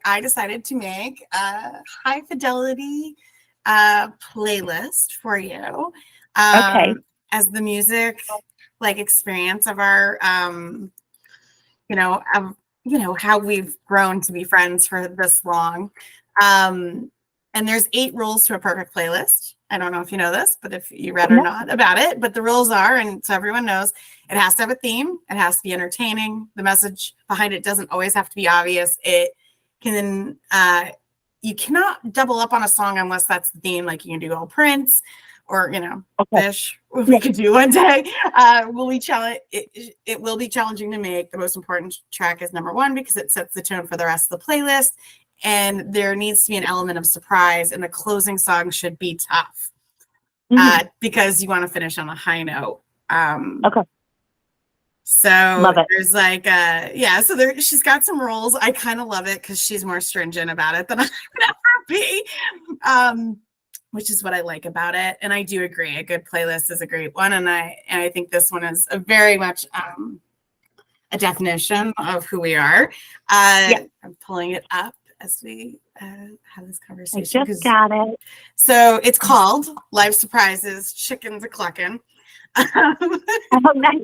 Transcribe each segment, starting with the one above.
I decided to make a high fidelity playlist for you Okay. as the music like experience of our you know of how we've grown to be friends for this long. And there's 8 rules to a perfect playlist. I don't know if you know this, but if you read or No. not about it, but the rules are, and so everyone knows, it has to have a theme. It has to be entertaining. The message behind it doesn't always have to be obvious. It can, you cannot double up on a song unless that's the theme. Like you can do all Prince or, Okay. Fish, we Yeah. could do one day. Will we challenge it will be challenging to make. The most important track is number 1 because it sets the tone for the rest of the playlist. And there needs to be an element of surprise, and the closing song should be tough because you want to finish on a high note. Okay. So Love it. there's like, so she's got some rules. I kind of love it because she's more stringent about it than I'm gonna be, which is what I like about it. And I do agree, a good playlist is a great one, and I think this one is a very much a definition of who we are. I'm pulling it up as we have this I conversation. just got it. So it's called Life Surprises, Chickens a Cluckin'. Oh, nice.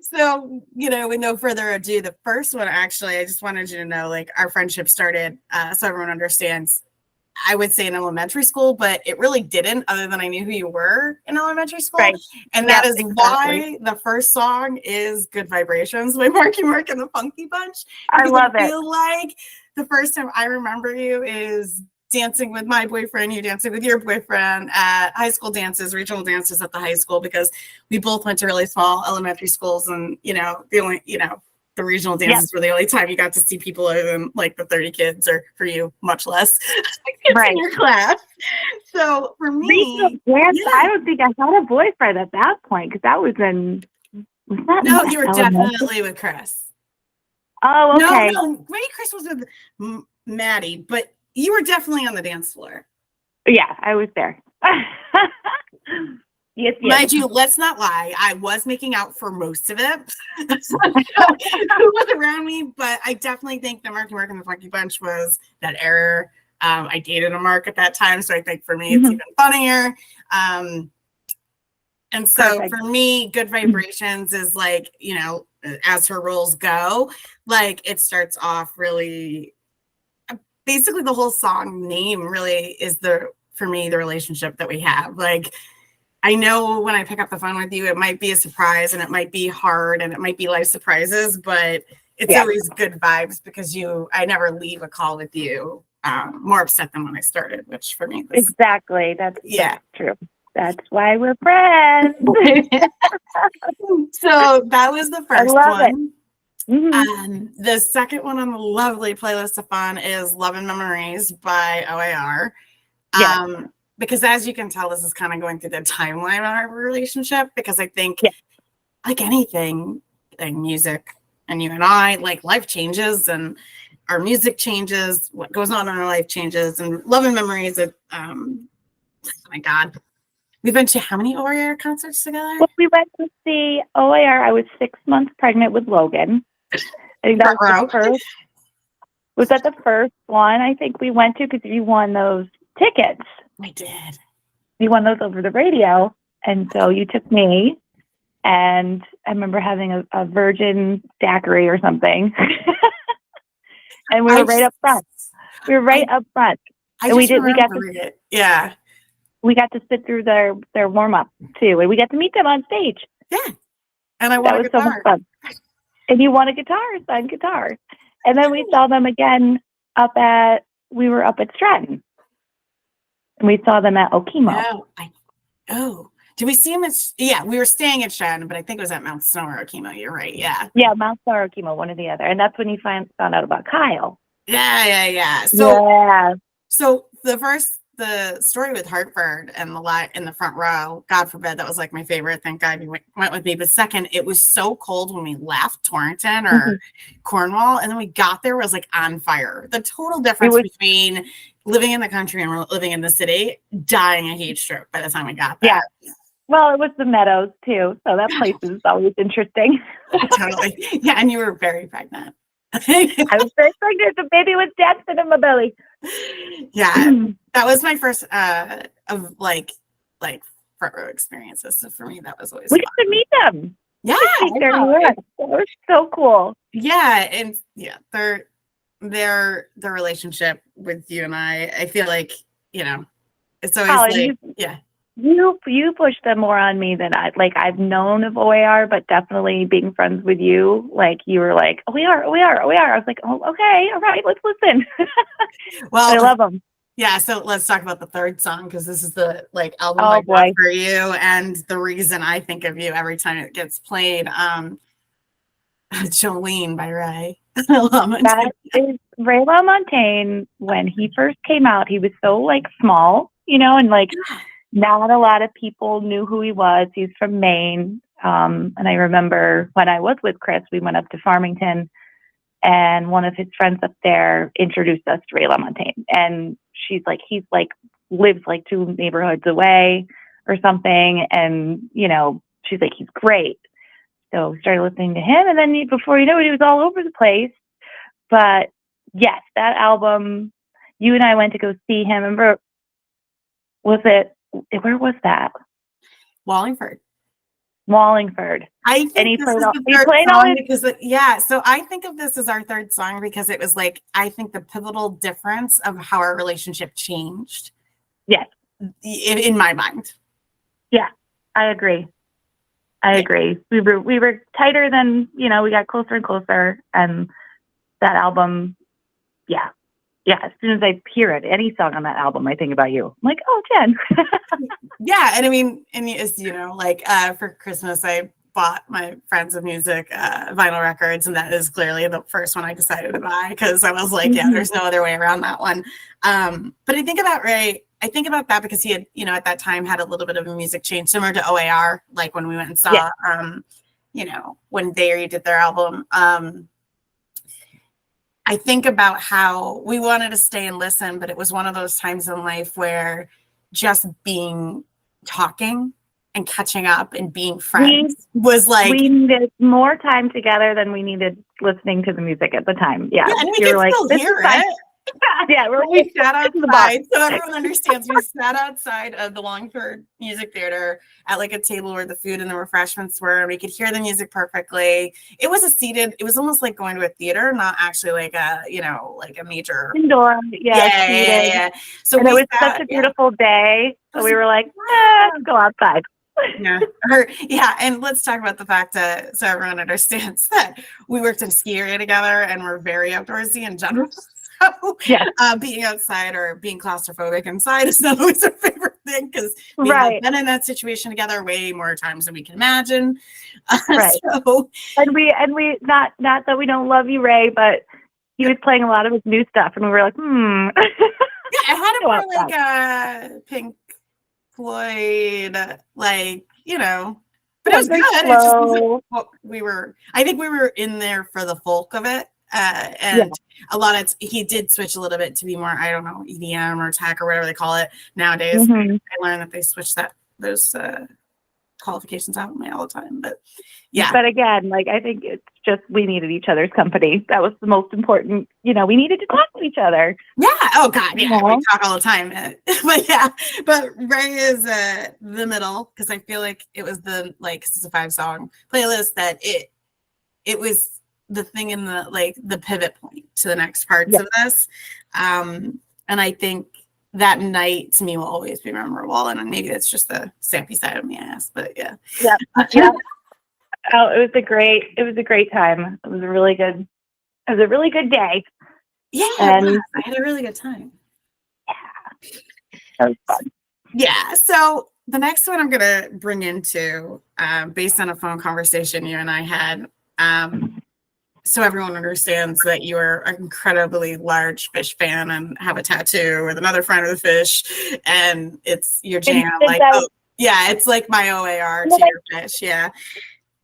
So, with no further ado, the first one, actually, I just wanted you to know, like, our friendship started, so everyone understands, I would say in elementary school, but it really didn't, other than I knew who you were in elementary school. Right. And that is why the first song is Good Vibrations by Marky Mark and the Funky Bunch. I love it. I feel like the first time I remember you is dancing with my boyfriend, you dancing with your boyfriend at high school dances, regional dances at the high school, because we both went to really small elementary schools, and the regional dances were the only time you got to see people other than like the 30 kids, or for you, much less, right, in your class. So for me, I don't think I had a boyfriend at that point, because that was no, you were definitely with Chris. Oh, okay. No, maybe Chris was with Maddie, but you were definitely on the dance floor. Yeah, I was there. Yes. Mind you, let's not lie. I was making out for most of it. Who was around me? But I definitely think that Marky Mark and the Funky Bunch was that era. I dated a Mark at that time, so I think for me it's even funnier. And so for me, Good Vibrations is like, as her rules go, like it starts off really. Basically, the whole song name really is for me the relationship that we have. Like, I know when I pick up the phone with you, it might be a surprise, and it might be hard, and it might be life surprises, but it's always good vibes because I never leave a call with you more upset than when I started, which for me was exactly. That's true. That's why we're friends. So that was the first one. Mm-hmm. The second one on the lovely playlist of fun is Love and Memories by OAR. Because as you can tell, this is kind of going through the timeline of our relationship, because I think like anything, like music and you and I, like life changes and our music changes, what goes on in our life changes, and Love and Memories, oh my God. We've been to how many OAR concerts together? Well, we went to see OAR. I was 6 months pregnant with Logan. I think that was the first. Was that the first one I think we went to, because you won those tickets? I did. You won those over the radio, and so you took me, and I remember having a virgin daiquiri or something, and we were right up front. We were right up front. And we got to, yeah. We got to sit through their warm up too, and we got to meet them on stage. Yeah, and I won a guitar. So much fun. And you won a guitar, signed guitar, and then we saw them again we were up at Stratton. And we saw them at Okemo. Did we see them we were staying at Stratton, but I think it was at Mount Snow or Okemo. You're right. Yeah. Yeah, Mount Snow or Okemo, one or the other. And that's when you found out about Kyle. Yeah. So the story with Hartford and in the front row, God forbid, that was like my favorite. Thank God you went with me. But second, it was so cold when we left Torrington or Cornwall, and then we got there, it was like on fire. The total difference between living in the country and living in the city, dying of heat stroke by the time we got there. Yeah. Well, it was the Meadows too, so that place is always interesting. Totally. Yeah, and you were very pregnant. I was very pregnant. The baby was dancing in my belly. Yeah, that was my first of like front row experiences. So for me, that was always We fun. got to meet them. Yeah, That was so cool. Yeah, and yeah, their relationship with you and I feel like, you know, it's always Colin, like, you pushed them more on me than I've known of OAR, but definitely being friends with you, like you were like, oh, we are. I was like, oh, okay, all right, let's listen. well, I love them. Yeah, so let's talk about the third song, because this is the album Oh, I bought boy. for you, and the reason I think of you every time it gets played. Jolene by Ray. That is Ray LaMontagne. When he first came out, he was so like small, and like not a lot of people knew who he was. He's from Maine. And I remember when I was with Chris, we went up to Farmington, and one of his friends up there introduced us to Ray LaMontagne. And he's like lives like 2 neighborhoods away or something. And, she's like, he's great. So we started listening to him. And then before you know it, he was all over the place. But yes, that album, you and I went to go see him. Remember, where was that? Wallingford. I think this is the third song because so I think of this as our third song because it was like, I think the pivotal difference of how our relationship changed. Yes. In my mind. Yeah, I agree. We were tighter than, we got closer and closer, and that album, yeah. As soon as I hear it, any song on that album, I think about you. I'm like, oh, Jen. Yeah, and I mean, and as you know, for Christmas, I bought my Friends of Music vinyl records, and that is clearly the first one I decided to buy because I was like, yeah, there's no other way around that one. But I think about Ray. I think about that because he had, at that time had a little bit of a music change, similar to OAR, like when we went and saw, when they redid their album. I think about how we wanted to stay and listen, but it was one of those times in life where just talking and catching up and being friends was like, we needed more time together than we needed listening to the music at the time. Yeah, and we can still hear it. Yeah, we sat outside. So everyone understands. We sat outside of the Longford Music Theater at like a table where the food and the refreshments were, and we could hear the music perfectly. It was it was almost like going to a theater, not actually like a major indoor. Yeah. So it was such a beautiful day. So we were like, let's go outside. And let's talk about the fact that so everyone understands that we worked in a ski area together and we're very outdoorsy in general. So, being outside or being claustrophobic inside is not always our favorite thing because we have been in that situation together way more times than we can imagine. So, and we not that we don't love you, Ray, but he was playing a lot of his new stuff, and we were like, it had a more like a Pink Floyd, but it was good. It just wasn't what we were. I think we were in there for the folk of it. And a lot of he did switch a little bit to be more, I don't know, EDM or tech or whatever they call it nowadays. I learned that they switch those qualifications out all the time. But but again, I think it's just we needed each other's company. That was the most important. We needed to talk to each other. Yeah. Oh God. Yeah. We talk all the time. But Ray is the middle because I feel like it was because it's a 5-song playlist that it was the thing in the pivot point to the next parts of this. And I think that night to me will always be memorable. And maybe it's just the sappy side of me ass, but yeah. Oh, it was a great time. It was a really good day. Yeah. I had a really good time. Yeah. That was fun. Yeah. So the next one I'm going to bring into, based on a phone conversation you and I had, so everyone understands that you are an incredibly large Fish fan and have a tattoo with another friend of the Fish, and it's your jam. It's like my OAR to your Fish. Yeah.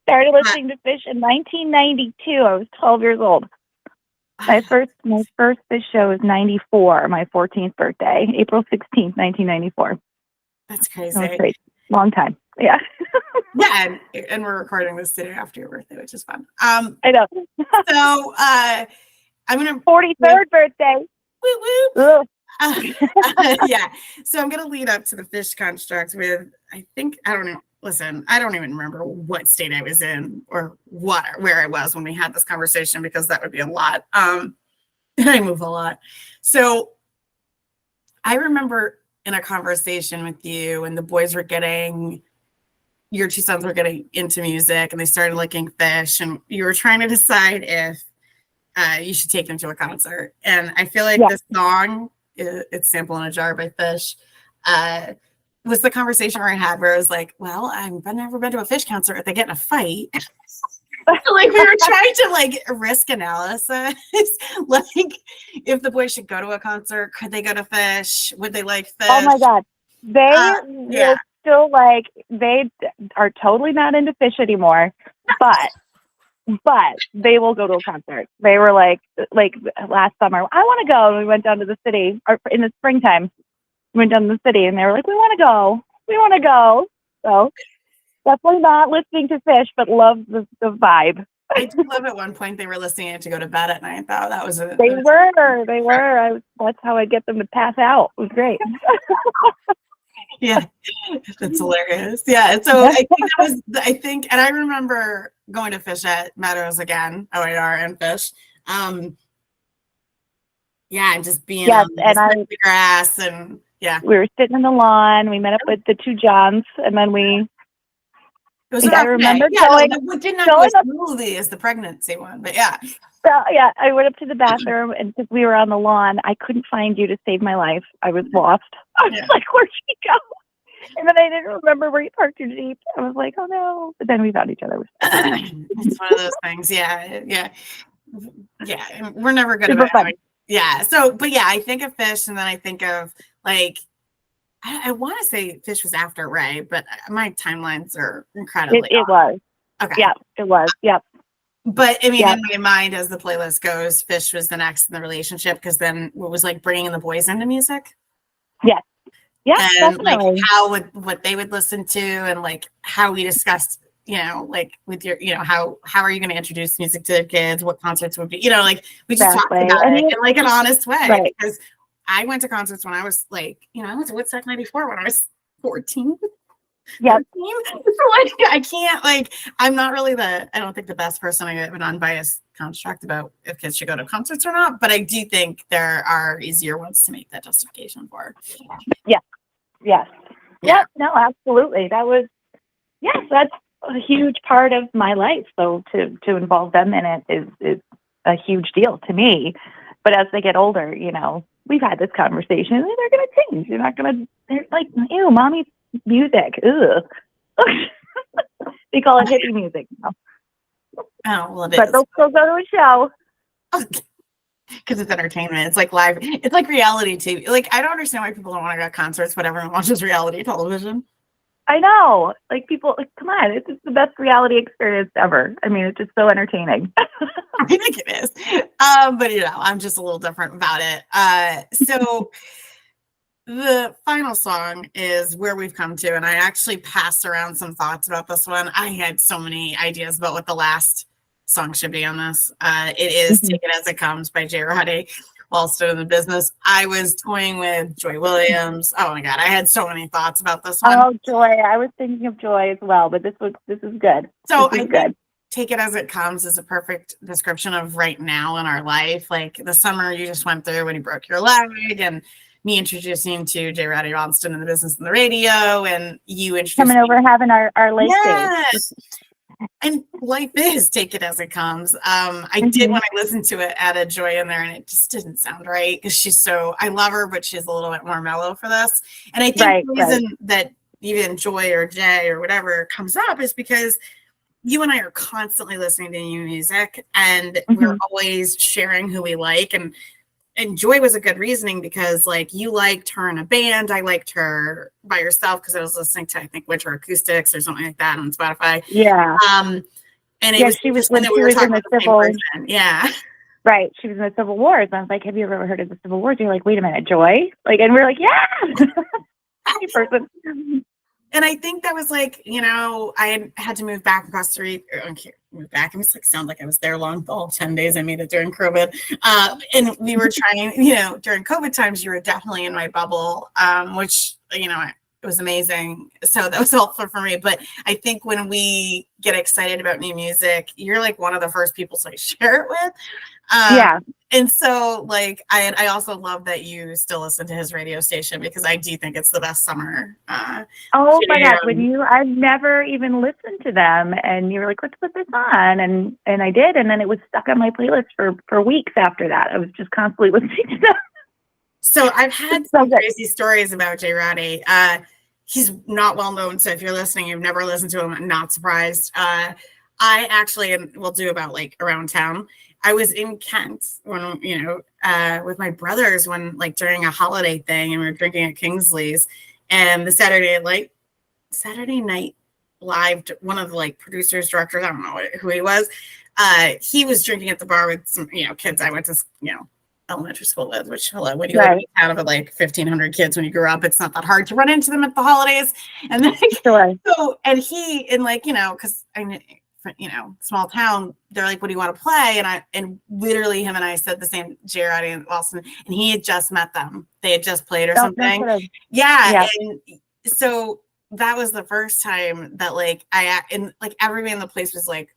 Started listening to Fish in 1992. I was 12 years old. My first Fish show was 94, my 14th birthday, April 16th, 1994. That's crazy. That was great. Long time. Yeah. Yeah, and we're recording this today after your birthday, which is fun. I know. So I'm gonna 43rd birthday. woo woo. Ugh. Yeah. So I'm gonna lead up to the fish construct with I don't know. Listen, I don't even remember what state I was in or where I was when we had this conversation because that would be a lot. And I move a lot. So I remember in a conversation with you and the boys were your two sons were getting into music and they started liking Fish and you were trying to decide if you should take them to a concert. And I feel like this song, it's Sample in a Jar by Fish, was the conversation I had where I was like, well, I've never been to a Fish concert if they get in a fight. Like we were trying to like risk analysis. Like if the boys should go to a concert, could they go to Fish? Would they like Fish? Oh my God. They're still like, they are totally not into Fish anymore, but they will go to a concert. They were like last summer, I want to go. And we went down to the city, or in the springtime, we went down to the city and they were like, we want to go. So definitely not listening to Fish, but love the vibe. I do love at one point they were listening to go to bed at night. I thought that was They were. That's how I get them to pass out. It was great. Yeah, that's hilarious. Yeah, so I think, and I remember going to Fish at Meadows again, OAR and Fish. Yeah, and just being on the grass and we were sitting on the lawn. We met up with the two Johns, and then I remember going. What did not go as smoothly as the pregnancy one, but yeah. So I went up to the bathroom, and because we were on the lawn, I couldn't find you to save my life. I was lost. I was like, "Where'd she go?" And then I didn't remember where you parked your Jeep. I was like, "Oh no!" But then we found each other. It's one of those things. Yeah. We're never good about it. Yeah. So, but yeah, I think of Fish, and then I think of like. I want to say Fish was after Ray, but my timelines are incredibly off. It was. Okay. Yeah, it was. Yep. But I mean, in my mind, as the playlist goes, Fish was the next in the relationship because then it was like bringing the boys into music. Yes. Yeah. And definitely. like what they would listen to and like how we discussed, like with your, how are you going to introduce music to the kids? What concerts would be, like we just talked about it in like an honest way because I went to concerts when I was like, I went to Woodstock 94 when I was 14. Yeah. So like, I can't I'm not really I don't think the best person to give an unbiased construct about if kids should go to concerts or not, but I do think there are easier ones to make that justification for. Yeah. Yes. Yeah. No, absolutely. That was, that's a huge part of my life. So to involve them in it is a huge deal to me. But as they get older, we've had this conversation. They're going to change. They're like, ew, mommy's music. Ugh. They call it hippie music now. Oh, well, but they'll still go to a show. Because it's entertainment. It's like live. It's like reality TV. Like, I don't understand why people don't want to go to concerts, but everyone watches reality television. I know. Like, people, come on. It's just the best reality experience ever. I mean, it's just so entertaining. I think it is. But, I'm just a little different about it. So the final song is Where We've Come To. And I actually passed around some thoughts about this one. I had so many ideas about what the last song should be on this. It is Take It As It Comes by J. Roddy. While still in the business, I was toying with Joy Williams. Oh my God, I had so many thoughts about this one. Oh, Joy! I was thinking of Joy as well, but this is good. So I think Take It As It Comes is a perfect description of right now in our life, like the summer you just went through when you broke your leg, and me introducing to J. Roddy Ralston in the business and the radio, and you coming over having our late days. And life is Take It As It Comes. I did when I listened to it add Joy in there, and it just didn't sound right because I love her, but she's a little bit more mellow for this. And I think the reason that even Joy or Jay or whatever comes up is because you and I are constantly listening to new music, and we're always sharing who we like. And Joy was a good reasoning because you liked her in a band. I liked her by herself because I was listening to, I think, Winter Acoustics or something like that on Spotify. Yeah. And she was when we were talking about the Civil. Yeah. Right. She was in the Civil Wars. And I was like, have you ever heard of the Civil Wars? You're like, wait a minute, Joy? And we're like, yeah. Happy person. And I think that was like, I had to move back across the street. Move back. It was like, sound like I was there long, all 10 days I made it during COVID. And we were trying, during COVID times, you were definitely in my bubble, which, it was amazing. So that was helpful for me. But I think when we get excited about new music, you're like one of the first people to share it with. Yeah. And so I also love that you still listen to his radio station, because I do think it's the best summer. Oh my gosh. I've never even listened to them, and you were like, let's put this on. And I did. And then it was stuck on my playlist for weeks after that. I was just constantly listening to them. So I've had some crazy stories about J. Roddy. He's not well known. So if you're listening, you've never listened to him, I'm not surprised. I actually, and we'll do about around town. I was in Kent when, with my brothers during a holiday thing, and we were drinking at Kingsley's, and the Saturday Night Live, one of the producers, directors, I don't know who he was drinking at the bar with some, kids I went to, elementary school with, which when you live out of 1,500 kids when you grew up, it's not that hard to run into them at the holidays. And then and he, and because small town, they're like, what do you want to play? And literally him and I said the same, J. Roddy and Wilson, and he had just met them. They had just played or something. Yeah. And so that was the first time that everybody in the place was like,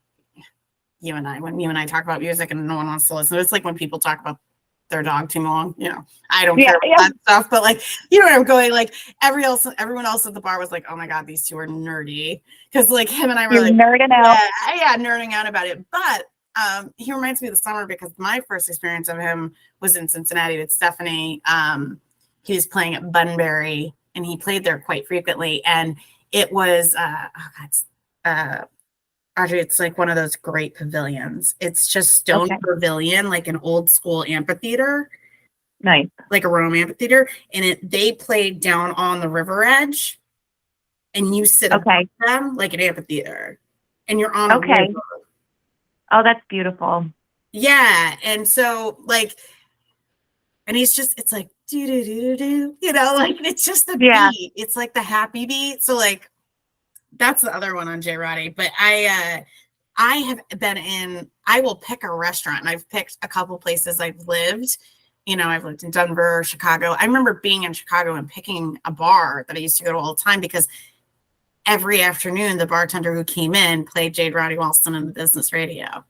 when you and I talk about music and no one wants to listen. It's like when people talk about their dog too long, I don't care about that stuff, but where I'm going, everyone else at the bar was like, oh my God, these two are nerdy. Cause him and I were nerding out. Yeah, nerding out about it. But he reminds me of the summer, because my first experience of him was in Cincinnati with Stephanie. He was playing at Bunbury, and he played there quite frequently. And it was, Audrey, it's one of those great pavilions. It's just stone pavilion, an old school amphitheater. Nice. Like a Rome amphitheater. And they played down on the river edge, and you sit above them like an amphitheater, and you're on a river. Oh, that's beautiful. Yeah. And so and he's just, it's do do do do do, it's just the beat. It's the happy beat. So that's the other one on J. Roddy. But I have been I will pick a restaurant, and I've picked a couple places I've lived. I've lived in Denver, Chicago. I remember being in Chicago and picking a bar that I used to go to all the time, because every afternoon the bartender who came in played J. Roddy Walston on the business radio.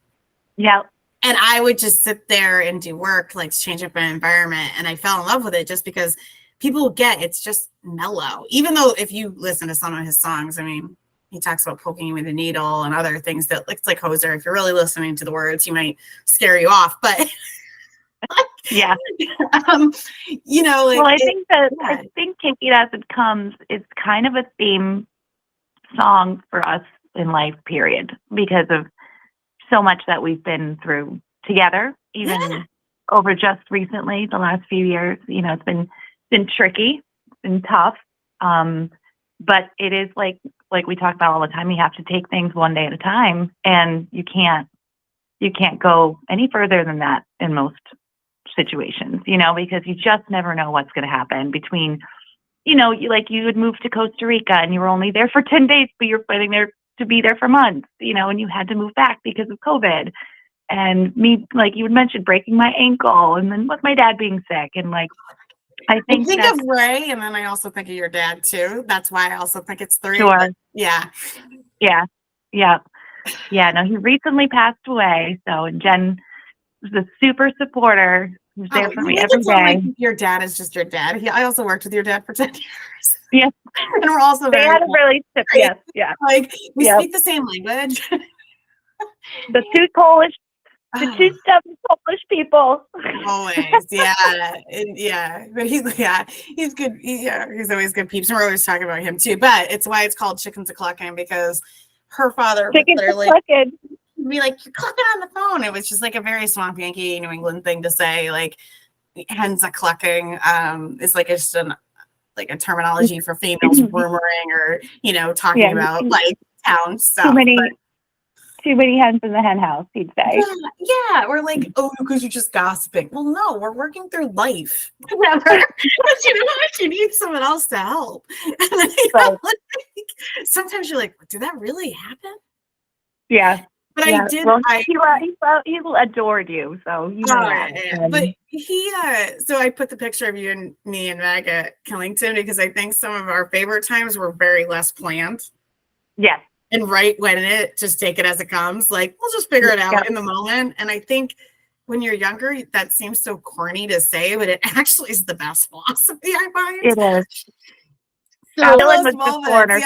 Yeah. And I would just sit there and do work, to change up my environment. And I fell in love with it just because people get it's just mellow. Even though if you listen to some of his songs, he talks about poking you with a needle and other things that it's like Hoser. If you're really listening to the words, he might scare you off. But yeah. Well, I think Take It As It Comes is kind of a theme song for us in life, period, because of so much that we've been through together, even over just recently, the last few years. It's been tricky and tough. But it is like we talk about all the time, you have to take things one day at a time, and you can't go any further than that in most situations, because you just never know what's going to happen between, you would move to Costa Rica and you were only there for 10 days, but you're planning there to be there for months, and you had to move back because of COVID. And me, you would mention, breaking my ankle, and then with my dad being sick, and I think of Ray, and then I also think of your dad too. That's why I also think it's three. Sure. Yeah. No, he recently passed away. So, and Jen was a super supporter. Who's there for me every day. Your dad is just your dad. I also worked with your dad for 10 years. Yes. And we're also they had a relationship. Yes. Yeah. We speak the same language. The two stubborn Polish people. Always, yeah, But he's good. He's always good peeps. And we're always talking about him too. But it's why it's called Chickens a Clucking, because her father would literally be like, "You're clucking on the phone." It was just a very swamp Yankee New England thing to say. Hens a clucking is just a terminology for females rumoring or talking about town stuff. Too many hens in the hen house, he'd say. Yeah. Or because you're just gossiping. Well, no, we're working through life. Never. You need someone else to help. sometimes you're like, did that really happen? Yeah. But yeah. I did. Well, he adored you, so you know that. Yeah. But he, so I put the picture of you and me and Meg at Killington because I think some of our favorite times were very less planned. Yes. And right when just take it as it comes. Like, we'll just figure it out in the moment. And I think when you're younger, that seems so corny to say, but it actually is the best philosophy, I find. It is. So those moments, and I was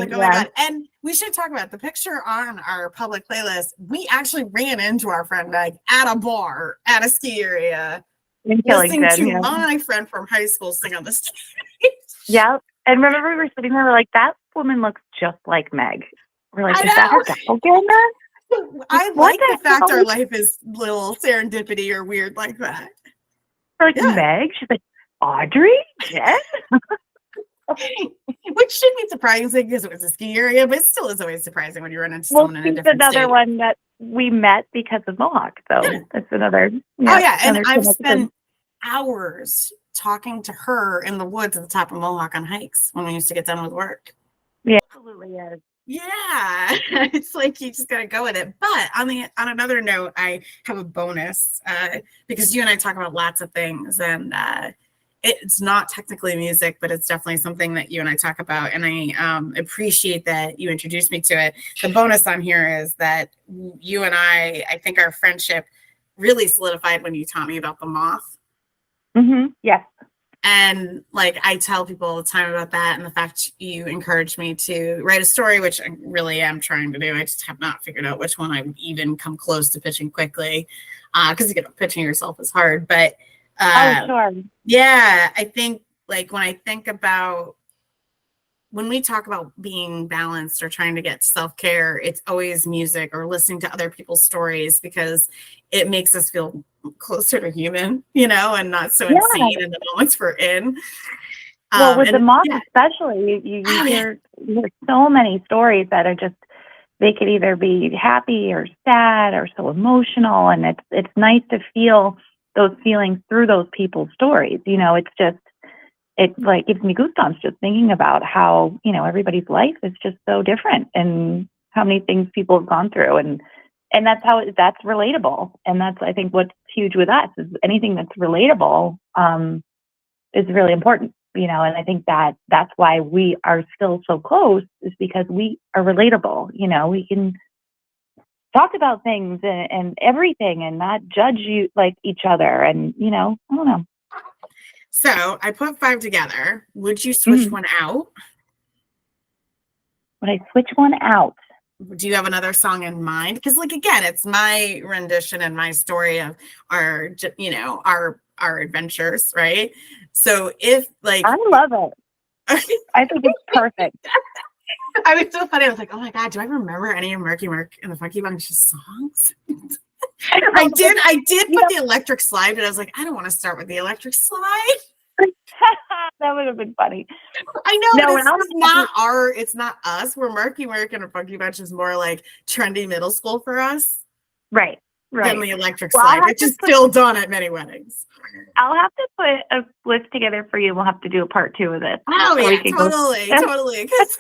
like, oh my God. And we should talk about the picture on our public playlist. We actually ran into our friend Meg at a bar at a ski area, listening to my friend from high school sing on the stage. Yeah. And remember, we were sitting there, we're like, that woman looks just like Meg. We're like, is that her doppelganger? I like the fact our life is little serendipity or weird like that. We're like, Meg? She's like, Audrey? Yes. Which should be surprising because it was a ski area, but it still is always surprising when you run into someone in a different another state. One that we met because of Mohawk, so that's another. And I've spent hours talking to her in the woods at the top of Mohawk on hikes when we used to get done with work. Yeah, absolutely is. Yeah, it's like you just gotta go with it. But on another note, I have a bonus because you and I talk about lots of things, and it's not technically music, but it's definitely something that you and I talk about, and I appreciate that you introduced me to it. The bonus on here is that you and I think our friendship really solidified when you taught me about the moth. Mm-hmm. Yes. And like I tell people all the time about that, and the fact you encouraged me to write a story, which I really am trying to do. I just have not figured out which one I would even come close to pitching quickly, because pitching yourself is hard. But sure. Yeah, I think like when we talk about being balanced or trying to get to self-care, it's always music or listening to other people's stories because it makes us feel closer to human, and not so insane in the moments we're in. Well, with the moth especially, you hear so many stories that are just, they could either be happy or sad or so emotional, and it's nice to feel those feelings through those people's stories. It like gives me goosebumps just thinking about how, everybody's life is just so different and how many things people have gone through. And that's relatable. And that's, I think, what's huge with us is anything that's relatable is really important, and I think that's why we are still so close is because we are relatable. We can talk about things and everything and not judge you like each other. And, I don't know. So I put 5 together. Would you switch one out? Would I switch one out? Do you have another song in mind? Because again, it's my rendition and my story of our adventures, right? So if I love it. I think it's perfect. I was so funny. I was like, oh my God, do I remember any of Murky Murk and the Funky Bunch's songs? I did put the electric slide, but I was like, I don't want to start with the electric slide. That would have been funny. I know, but it's not us. We're Murky Murk and a Funky Bunch is more like trendy middle school for us. Right. Than the electric slide, which is still done at many weddings. I'll have to put a list together for you. We'll have to do a part 2 of this. Oh yeah, totally. Because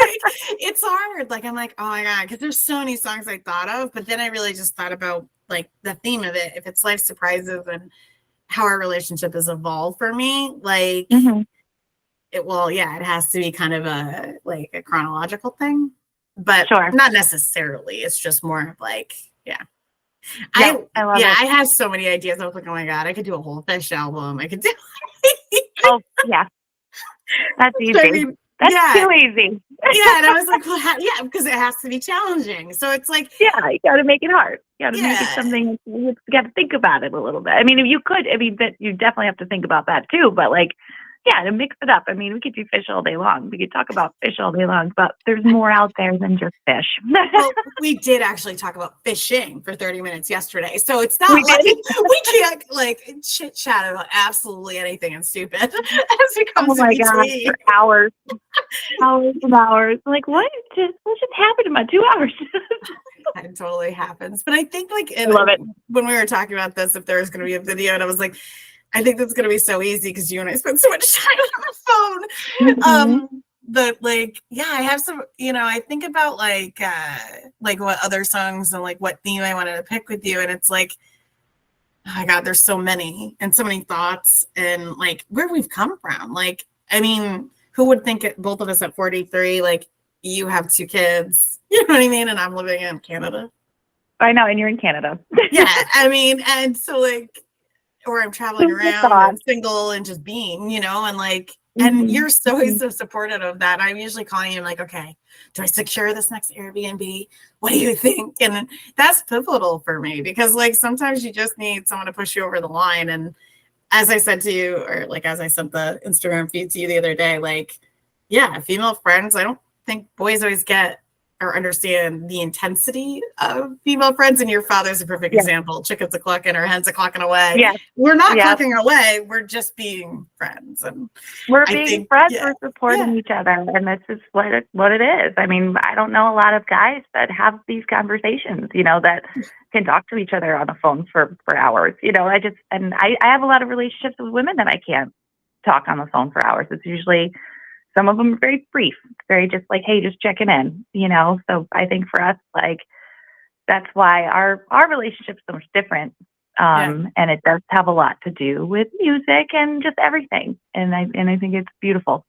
it's hard. I'm like, oh my God, because there's so many songs I thought of, but then I really just thought about the theme of it. If it's life surprises and how our relationship has evolved for me, it has to be kind of a chronological thing, but not necessarily. It's just more of I love it. I had so many ideas. I was like, oh my God, I could do a whole Fish album. I could do. Oh yeah, that's easy. I mean, that's too easy. And I was like, well, because it has to be challenging. So it's like, you got to make it hard. You got to make it something. You got to think about it a little bit. I mean, if you could, that you definitely have to think about that too. But to mix it up. I mean, we could do fish all day long. We could talk about fish all day long, but there's more out there than just fish. Well, we did actually talk about fishing for 30 minutes yesterday. So it's not we can't chit chat about absolutely anything and stupid as it comes to God, for hours. Hours and hours. What just happened in my 2 hours? It totally happens. But I think I love it. When we were talking about this, if there was going to be a video, and I was like, I think that's going to be so easy because you and I spent so much time on the phone. I have some, I think about like what other songs and like what theme I wanted to pick with you. And it's like, oh my God, there's so many and so many thoughts and like where we've come from. Like, I mean, who would think it, both of us at 43, like you have 2 kids, you know what I mean? And I'm living in Canada. I know, and you're in Canada. Yeah, I mean, and so like, or I'm traveling around and single and just being, and like, and you're always so supportive of that. I'm usually calling you like, okay, do I secure this next Airbnb? What do you think? And that's pivotal for me because like sometimes you just need someone to push you over the line. And as I said to you, or like as I sent the Instagram feed to you the other day, like, yeah, female friends, I don't think boys always get or understand the intensity of female friends. And your father's a perfect example. Chickens a clucking or hens a clucking away. Yeah. We're not clucking away. We're just being friends. And we're being friends. We're supporting each other. And this is what it is. I mean, I don't know a lot of guys that have these conversations, that can talk to each other on the phone for hours. I have a lot of relationships with women that I can't talk on the phone for hours. It's usually, some of them are very brief, very just like, hey, just checking in, So I think for us, like, that's why our relationship's so much different. And it does have a lot to do with music and just everything. And I think it's beautiful,